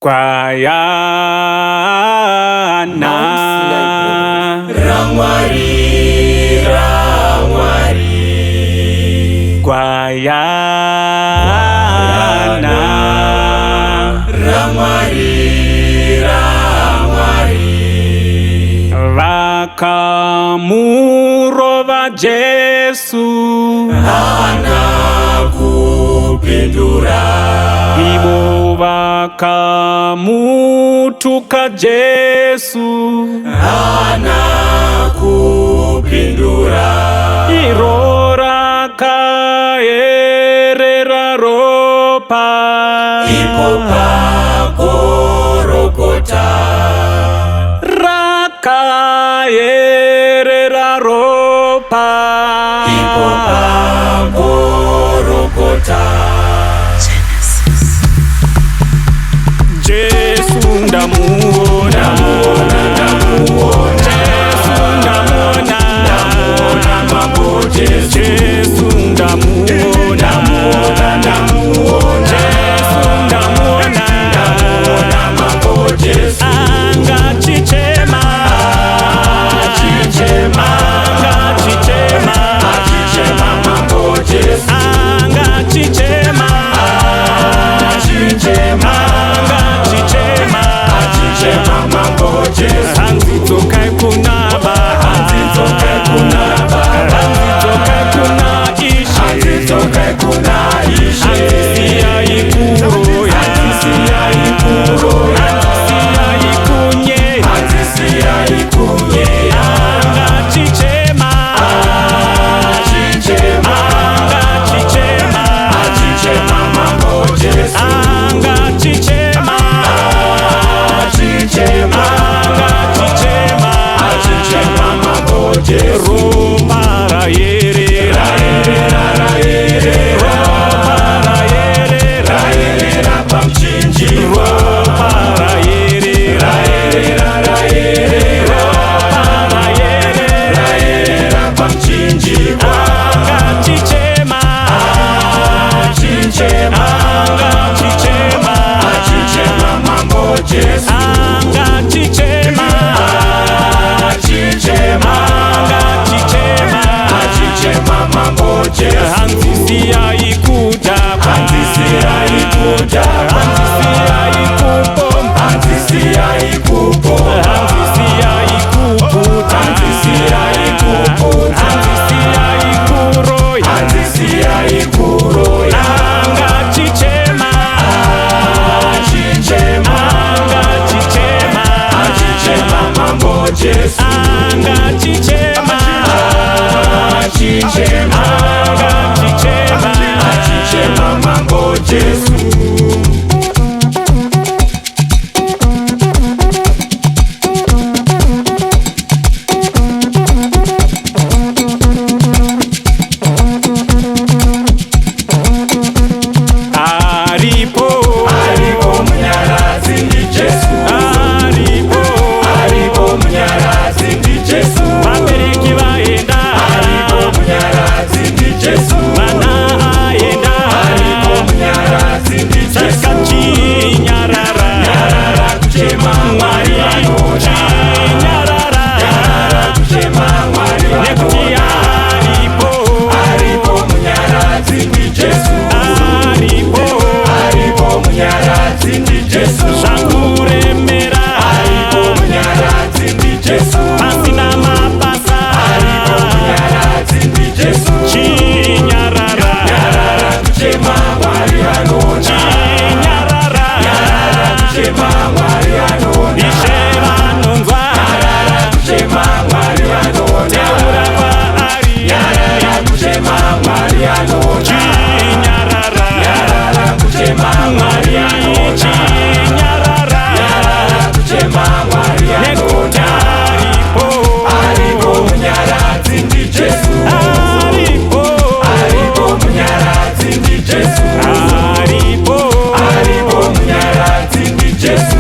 kwa yana Ramwari, Ramwari, kwa yana Ramwari, Ramwari, vakamurova Jesu anakupindura, ivo vakamutuka Jesu anakupindura, irora kaerera ropa ipo pakorokota, rakaerera ropa ipo pakorokota. Jesu ndamuona, Jesu ndamuona, Jesu ndamuona, Jesu ndamuona, anga chichema, anga chichema, anga chichema, hanzi tokai kunaba, hanzi tokai kunaba, hanzi tokai kunaishe, hanzi tokai kunaishe, hanzi siya ikuro, hanzi siya ikuro, hanzi siya ikunye, hanzi siya ikunye, anga chichema, chichema, anga chichema, chichema mambo Jesu, anga chichema, chichema, anga chichema, chichema mambo Jesu, ropa raerera, ropa raerera pamchinji, ropa raerera, ropa raerera pamchinji, anga chichema, chichema, anga chichema, chichema mambo Jesu, anga chichema, chichema, anga chichema, chichema mambo Jesu, hanzi siya ikuda, hanzi siya ikuda, hanzi siya ikupomba, hanzi siya ikupomba, hanzi siya ikuputa, hanzi siya ikuputa, hanzi siya ikuroya, hanzi siya ikuroya, anga chichema, chichema, anga chichema, chichema mambo Jesu, anga chichema, chichema, anga chichema, chichema mambo Jesu. Aripo, Aripo mnyarazi ndi Jesu, aripo, aripo mnyarazi ndi Jesu, vabereki vaenda, aripo mnyarazi ndi Jesu, vana aenda, aripo mnyarazi ndi Jesu, saka chinyarara, nyarara kuchema Mwari vanona, chinyarara, nyarara kuchema Mwari nekuti vanona, aripo, aripo mnyarazi ndi Jesu, aripo, aripo mnyarazi ndi Jesu, zvakuremera, aripo mnyarazi ndi Jesu, pasina mabasa, aripo mnyarazi ndi Jesu, chinyarara, nyarara kuchema Mwari vanona, chinyarara, kuchema Mwari vanona, ishe vanonzwa, kuchema Mwari vanona, teura kwaari, kuchema Mwari vanona, chinyarara, kuchema Mwari vanona, chinyarara, kuchema Mwari nekuti vanona, aripo, aripo mnyarazi ndi Jesu, aripo, aripo mnyarazi ndi Jesu, aripo, aripo mnyarazi ndi Jesu,